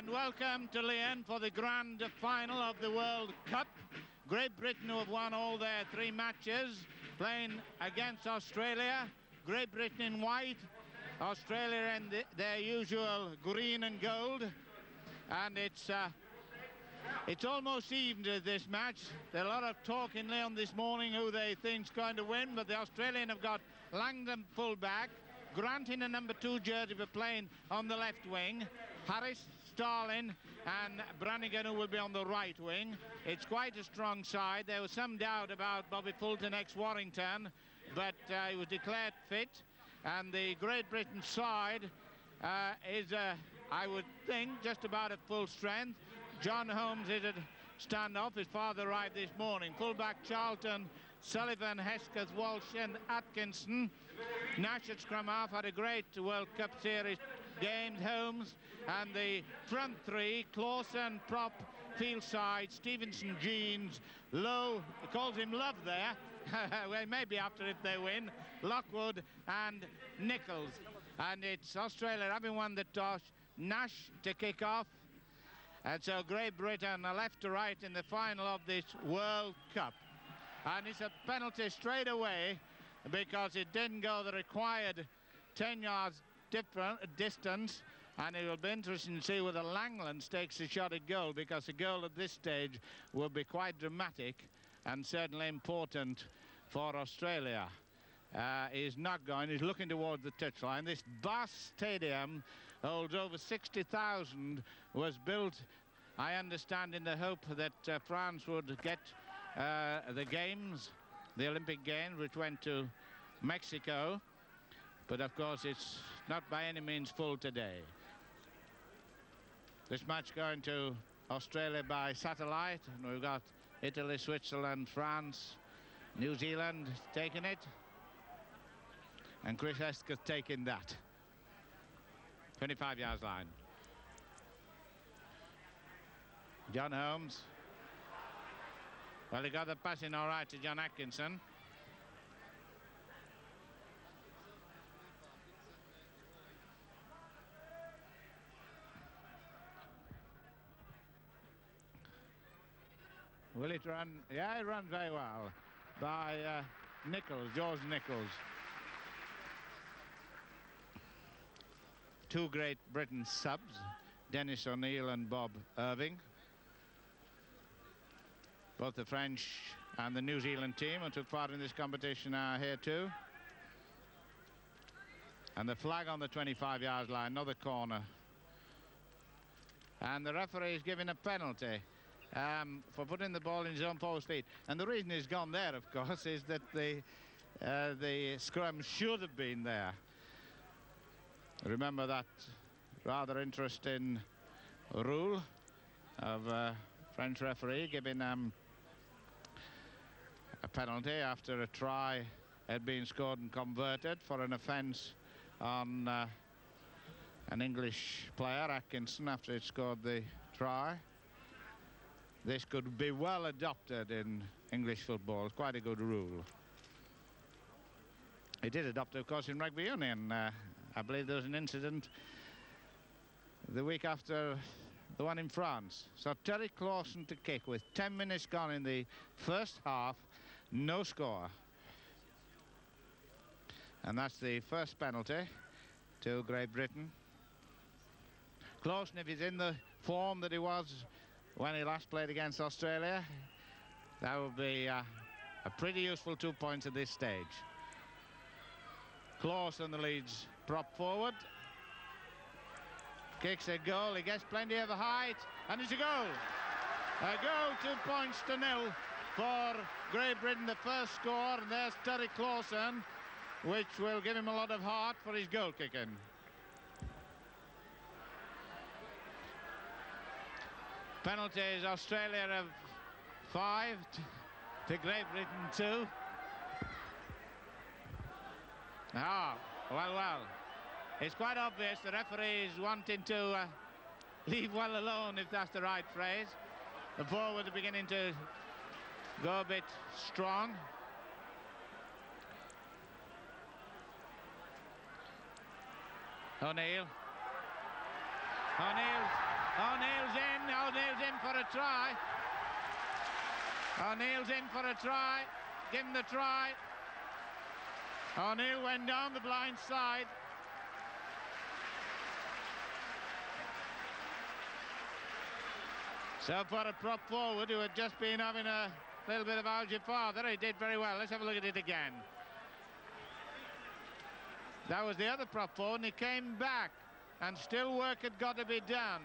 And welcome to Lyon for the grand final of the World Cup. Great Britain, who have won all their 3 matches, playing against Australia. Great Britain in white, Australia in their usual green and gold. And it's almost even to this match. There's a lot of talk in Lyon this morning who they think's going to win, but the Australian have got Langdon full-back, Grant in a number 2 jersey for playing on the left wing, Harris, Starlin and Brannigan, who will be on the right wing. It's quite a strong side. There was some doubt about Bobby Fulton, ex-Warrington, but he was declared fit. And the Great Britain side is, I would think, just about at full strength. John Holmes is at stand-off. His father arrived this morning. Full-back Charlton, Sullivan, Hesketh, Walsh and Atkinson. Nash at scrum half had a great World Cup Series game. Holmes and the front 3, Clawson, prop, field side, Stevenson, Jeans, Lowe, he calls him Love there. Well, maybe after if they win, Lockwood and Nichols. And it's Australia having won the toss, Nash to kick off. And so Great Britain are left to right in the final of this World Cup. And it's a penalty straight away because it didn't go the required 10 yards distance. And it will be interesting to see whether Langlands takes a shot at goal, because a goal at this stage will be quite dramatic and certainly important for Australia. He's not going, he's looking towards the touchline. This vast stadium holds over 60,000, was built, I understand, in the hope that France would get the games, the Olympic Games, which went to Mexico. But of course it's not by any means full today. This match going to Australia by satellite, and we've got Italy, Switzerland, France, New Zealand taking it, and Chris Hesketh taking that. 25 yards line. John Holmes. Well, he got the passing all right to John Atkinson. Will it run? Yeah, it runs very well by Nichols, George Nichols. 2 Great Britain subs, Dennis O'Neill and Bob Irving. Both the French and the New Zealand team who took part in this competition are here too. And the flag on the 25-yard line, another corner. And the referee is giving a penalty for putting the ball in his own post feet. And the reason he's gone there, of course, is that the scrum should have been there. Remember that rather interesting rule of French referee giving a penalty after a try had been scored and converted for an offence on an English player, Atkinson, after he'd scored the try. This could be well adopted in English football. It's quite a good rule. It did adopt, of course, in rugby union. I believe there was an incident the week after the one in France. So Terry Clawson to kick with 10 minutes gone in the first half, no score. And that's the first penalty to Great Britain. Clawson, if he's in the form that he was when he last played against Australia, that would be a pretty useful 2 points at this stage. Clawson, the leads prop forward. Kicks a goal, he gets plenty of height, and it's a goal. A goal, 2 points to 0 for Great Britain, the first score, and there's Terry Clawson, which will give him a lot of heart for his goal kicking. Penalties, Australia have 5 to Great Britain 2. Ah, well. It's quite obvious the referee is wanting to leave well alone, if that's the right phrase. The forwards are beginning to go a bit strong. O'Neill. O'Neill's in. O'Neill's in for a try. O'Neill's in for a try. Give him the try. O'Neill went down the blind side. So for a prop forward who had just been having a little bit of algebra, he did very well. Let's have a look at it again. That was the other prop forward, and he came back, and still work had got to be done.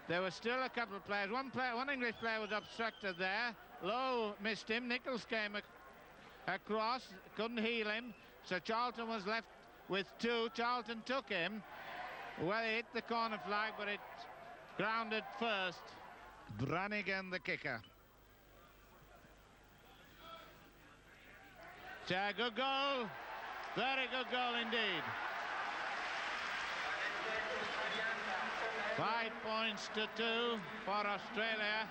There were still a couple of players. One English player was obstructed there. Lowe missed him. Nichols came across, couldn't heal him. So Charlton was left with two. Charlton took him. Well, he hit the corner flag, but it grounded first. Brannigan, the kicker. It's a good goal. Very good goal indeed. 5 points to 2 for Australia.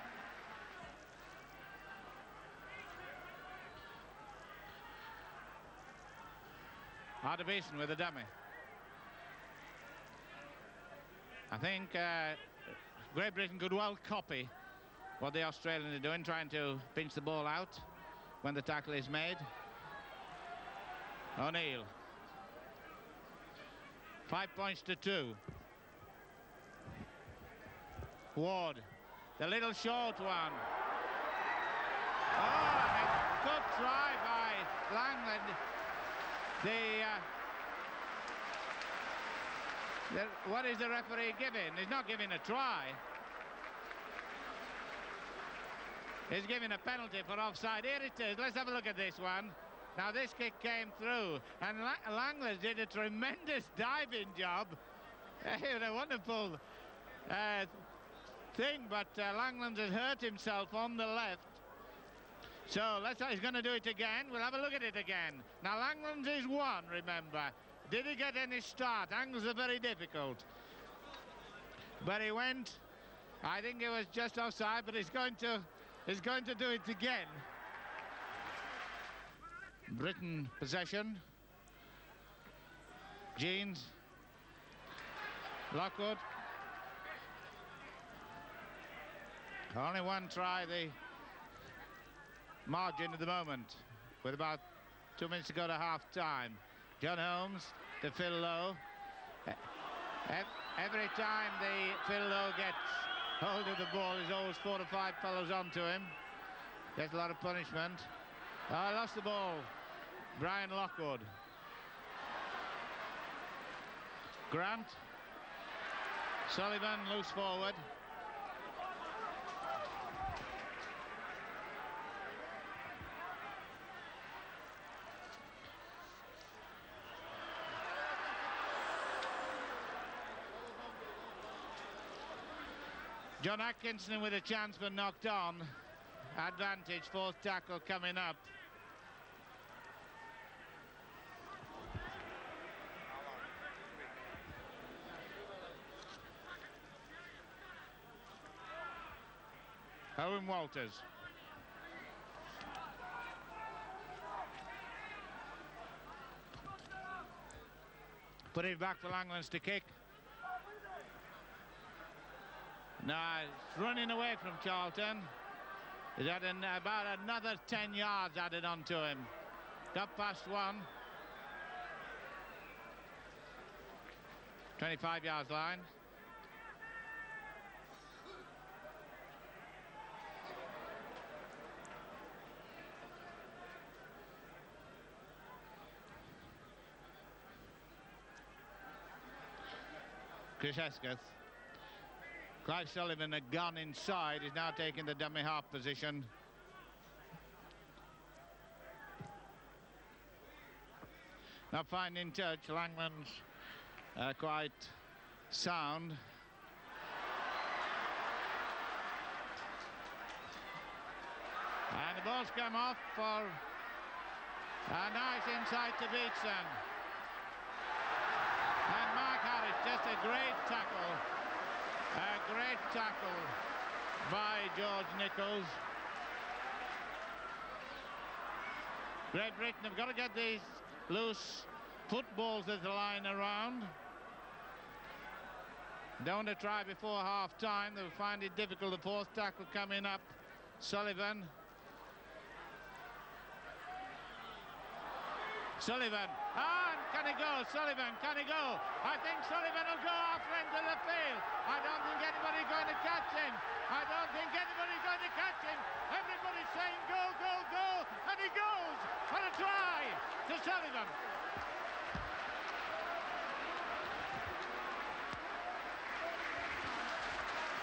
Hardebison with a dummy. I think Great Britain could well copy what the Australians are doing, trying to pinch the ball out when the tackle is made. O'Neill. 5 points to 2. Ward, the little short one. Oh, and a good try by Langland. What is the referee giving? He's not giving a try. He's giving a penalty for offside. Here it is. Let's have a look at this one. Now this kick came through, and Langland did a tremendous diving job. A wonderful thing, but Langland has hurt himself on the left. So he's going to do it again. We'll have a look at it again. Now Langland is one, remember. Did he get any start? Angles are very difficult. But he went, I think it was just offside, but he's going to do it again. Britain possession. Jeans. Lockwood. Only one try, the margin at the moment, with about 2 minutes to go to half-time. John Holmes to Phil Lowe. Every time Phil Lowe gets hold of the ball, there's always 4 or 5 fellows onto him. Gets a lot of punishment. Oh, I lost the ball. Brian Lockwood. Grant. Sullivan loose forward. John Atkinson with a chance but knocked on. Advantage, fourth tackle coming up. Owen Walters. Put it back for Langlands to kick. Now it's running away from Charlton. He's had about another 10 yards added onto him. Got past one. 25 yards line. Chris Hesketh. Clive Sullivan had gone inside. He's now taking the dummy half position. Now finding touch. Langland's quite sound. And the ball's come off for a nice inside to Beatson. And Mark Harris, just a great tackle. A great tackle by George Nichols. Great Britain have got to get these loose footballs as the line around. Don't want to try before half-time. They'll find it difficult. The fourth tackle coming up. Sullivan. Ah, and can he go? Sullivan, can he go? I think Sullivan will go off into the field. I don't think anybody's going to catch him. Everybody's saying go, go, go. And he goes for a try to Sullivan.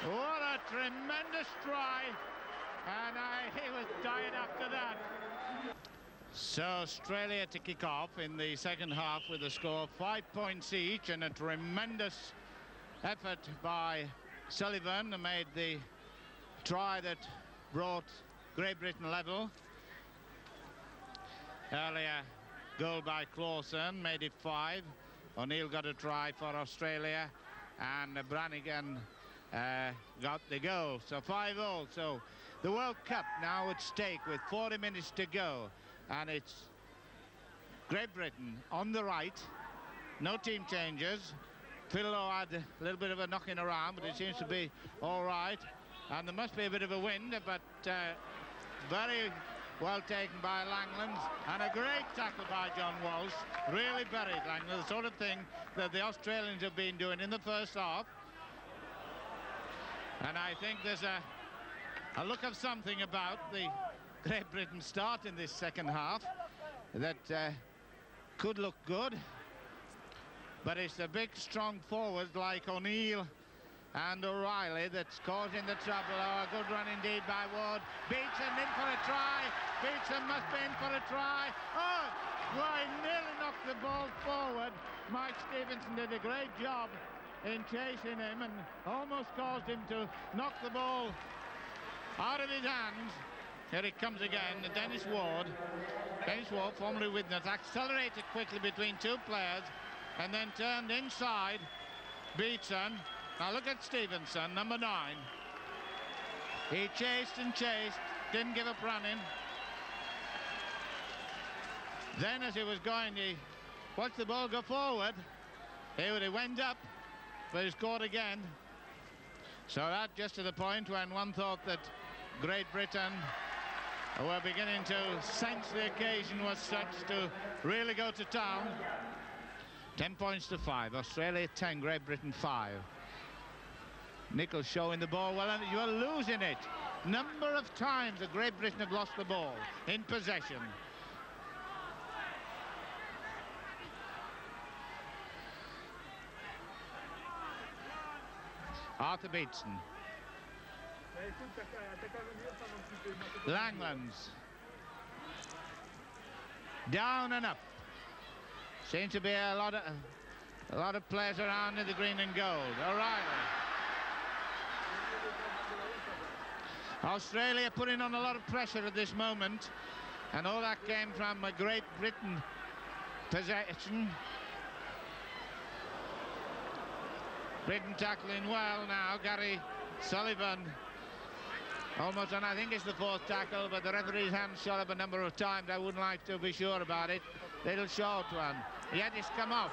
What a tremendous try. And he was dying after that. So Australia to kick off in the second half with a score of 5 points each, and a tremendous effort by Sullivan, who made the try that brought Great Britain level. Earlier goal by Clawson made it 5. O'Neill got a try for Australia, and Brannigan got the goal. So 5-all. So the World Cup now at stake with 40 minutes to go. And it's Great Britain on the right. No team changes. Philo had a little bit of a knocking around, but it seems to be all right. And there must be a bit of a wind, but very well taken by Langlands. And a great tackle by John Walsh. Really buried Langlands, the sort of thing that the Australians have been doing in the first half. And I think there's a look of something about the Great Britain start in this second half that could look good, but it's the big strong forwards like O'Neill and O'Reilly that's causing the trouble. Oh, a good run indeed by Ward. Beetson in for a try. Beetson must be in for a try. Oh, why, nearly knocked the ball forward. Mike Stevenson did a great job in chasing him and almost caused him to knock the ball out of his hands. Here it comes again, Dennis Ward. Dennis Ward, formerly with us, accelerated quickly between two players and then turned inside. Beetson. Now look at Stevenson, number 9. He chased and chased, didn't give up running. Then as he was going, he watched the ball go forward. He went up, but he scored again. So that just to the point when one thought that Great Britain were beginning to sense the occasion was such to really go to town. 10 points to 5. Australia 10, Great Britain 5. Nichols showing the ball well, and you are losing it. Number of times that Great Britain have lost the ball in possession. Arthur Beetson. Langlands. Down and up. Seems to be a lot of players around in the green and gold. O'Reilly. Australia putting on a lot of pressure at this moment, and all that came from a Great Britain possession. Britain tackling well now. Gary Sullivan almost, and I think it's the 4th tackle, but the referee's hand shot up a number of times. I wouldn't like to be sure about it. Little short one. Yet it's come off.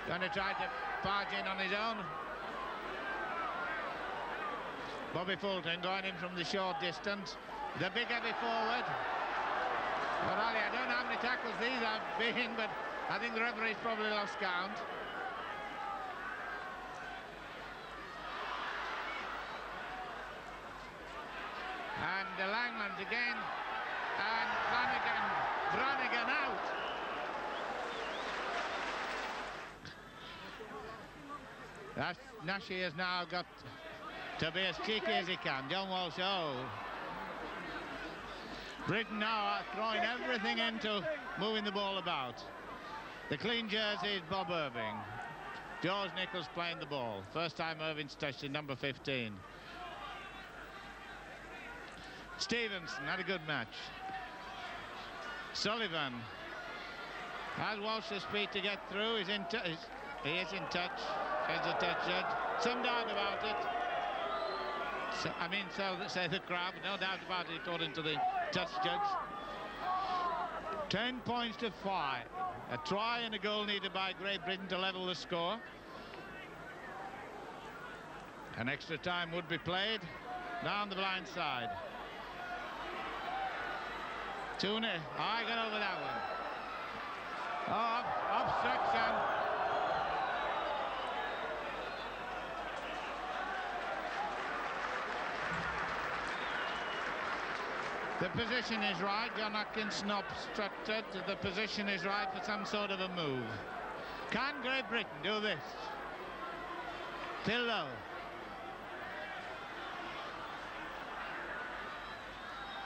Going to try to barge in on his own. Bobby Fulton going in from the short distance. The big heavy forward. O'Reilly, I don't know how many tackles these have been, but I think the referee's probably lost count. And Langlands again, and Brannigan out. Nashi has now got to be as cheeky as he can. John Walsh, oh. Britain now are throwing everything into moving the ball about. The clean jersey is Bob Irving. George Nichols playing the ball. First time Irving's touched it, number 15. Stevenson had a good match. Sullivan has Walsh the speed to get through. He is in touch. There's a touch judge. Some doubt about it. So say the crowd, no doubt about it, according to the touch judge. 10 points to 5. A try and a goal needed by Great Britain to level the score. An extra time would be played down the blind side. 2-0. I got over that one. Oh, obstruction. The position is right. John Atkinson obstructed. The position is right for some sort of a move. Can Great Britain do this? Still low.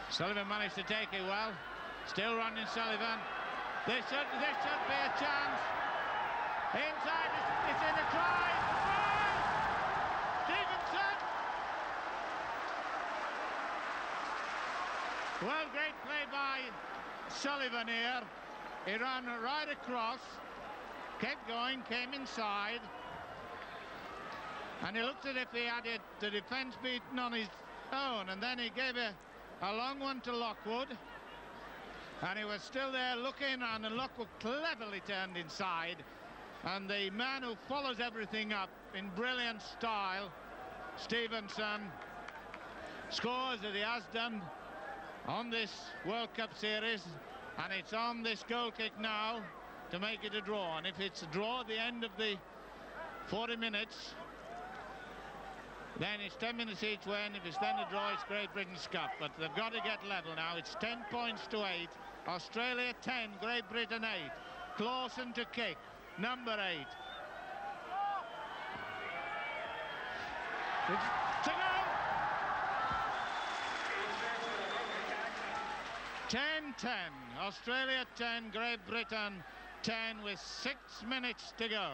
Sullivan managed to take it well. Still running Sullivan. This should be a chance. Inside, it's in the try. Stevenson. Well, great play by Sullivan here. He ran right across, kept going, came inside, and he looked as if he had the defence beaten on his own, and then he gave a long one to Lockwood, and he was still there looking, and Lockwood cleverly turned inside, and the man who follows everything up in brilliant style, Stevenson, scores as he has done on this World Cup series, and it's on this goal kick now to make it a draw. And if it's a draw at the end of the 40 minutes, then it's 10 minutes each way, and if it's then a draw, it's Great Britain's Cup. But they've got to get level now. It's 10 points to 8. Australia 10, Great Britain 8. Clausen to kick, number 8. To go! 10-10. Australia 10, Great Britain 10 with 6 minutes to go.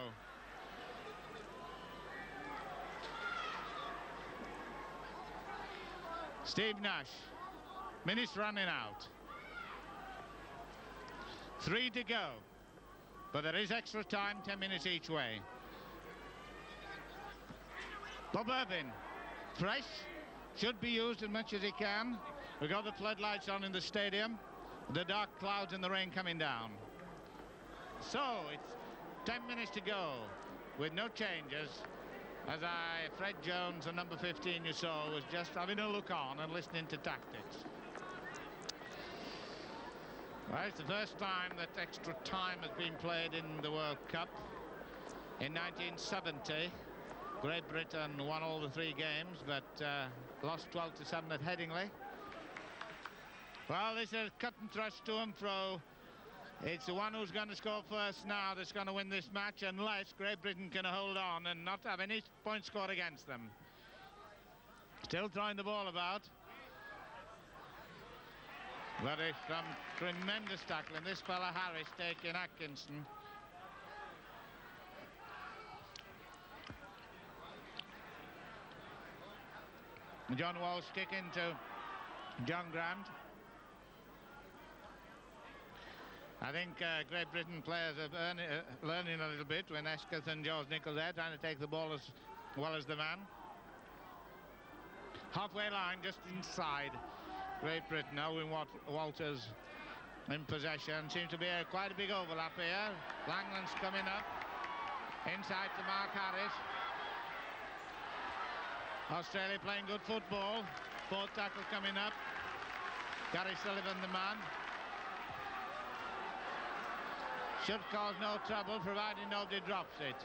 Steve Nash, minutes running out. 3 to go, but there is extra time, 10 minutes each way. Bob Irvin, fresh, should be used as much as he can. We've got the floodlights on in the stadium, the dark clouds and the rain coming down. So it's 10 minutes to go with no changes. Fred Jones, the number 15 you saw, was just having a look on and listening to tactics. Well, it's the first time that extra time has been played in the World Cup. In 1970, Great Britain won all the 3 games, but lost 12-7 at Headingley. Well, this is cut and thrust to and fro. It's the one who's going to score first now that's going to win this match, unless Great Britain can hold on and not have any points scored against them. Still throwing the ball about. But it's some tremendous tackling. This fella Harris taking Atkinson. John Walsh kicking to John Grant. I think Great Britain players are learning a little bit when Esketh and George Nichols there trying to take the ball as well as the man. Halfway line, just inside Great Britain. Owen Walters in possession. Seems to be quite a big overlap here. Langland's coming up. Inside to Mark Harris. Australia playing good football. 4th tackle coming up. Gary Sullivan the man. Should cause no trouble, providing nobody drops it.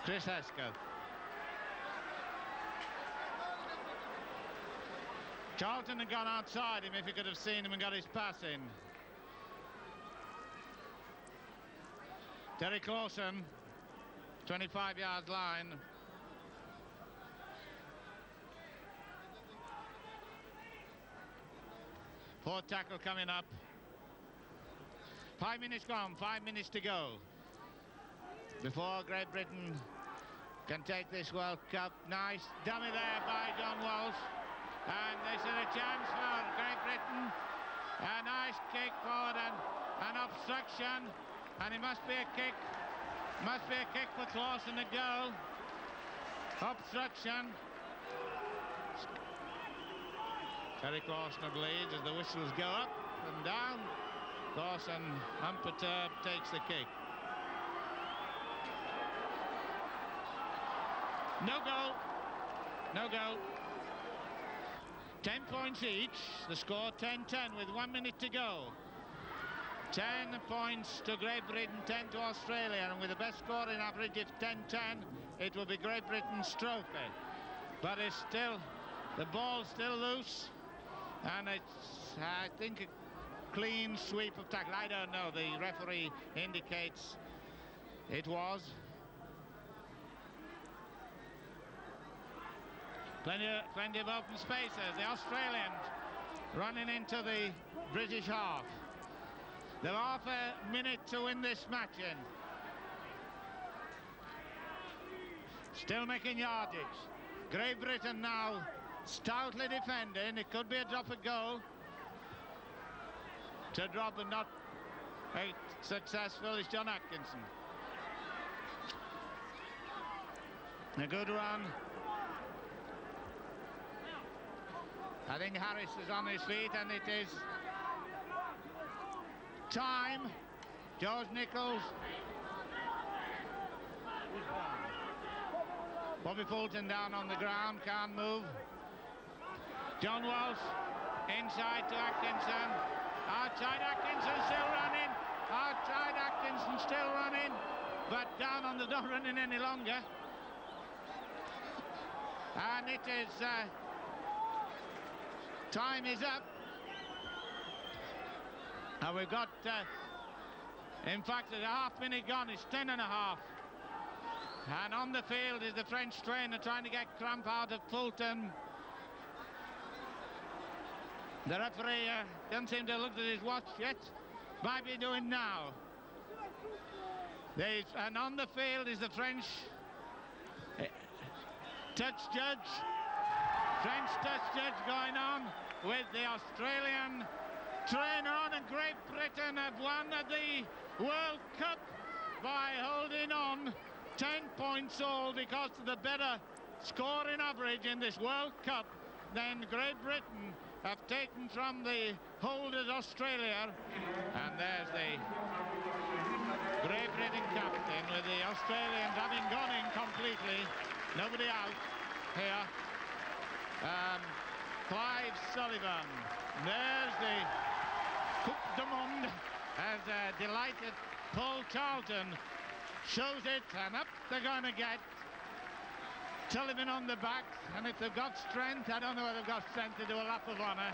Chris Esketh. Charlton had gone outside him if he could have seen him and got his pass in. Terry Clausen, 25-yard line. Fourth tackle coming up. 5 minutes gone, 5 minutes to go before Great Britain can take this World Cup. Nice dummy there by John Walsh, and this is a chance for Great Britain. A nice kick forward and an obstruction, and it must be a kick. Must be a kick for Clausen to go. Obstruction. Terry Clausen leads as the whistles go up and down. Dawson, unperturbed, takes the kick. No goal. No goal. 10 points each. The score 10-10 with 1 minute to go. 10 points to Great Britain, 10 to Australia, and with the best scoring average, if 10-10, it will be Great Britain's trophy. But it's still, the ball's still loose, and it's, I think, a clean sweep of tackle. I don't know, the referee indicates it was. Plenty of open spaces. The Australians running into the British half. They've half a minute to win this match in. Still making yardage. Great Britain now stoutly defending. It could be a drop of goal. To drop and not successful is John Atkinson. A good run. I think Harris is on his feet, and it is time. George Nichols. Bobby Fulton down on the ground, can't move. John Walsh inside to Atkinson. Outside Atkinson still running. Outside Atkinson still running. But down on the not running any longer. And it is time is up. And we've got, in fact, there's a half minute gone. It's 10 and a half. And on the field is the French trainer trying to get cramp out of Fulton. The referee doesn't seem to have looked at his watch yet. Might be doing now. And on the field is the French touch judge. French touch judge going on with the Australian trainer on, and Great Britain have won the World Cup by holding on 10 points all because of the better scoring average in this World Cup. Then Great Britain have taken from the holders Australia, and there's the Great Britain captain with the Australians having gone in completely. Nobody out here. Clive Sullivan. There's the Coupe du Monde as delighted Paul Charlton shows it, and up they're going to get. Sullivan on the back, and if they've got strength, I don't know whether they've got strength to do a lap of honour.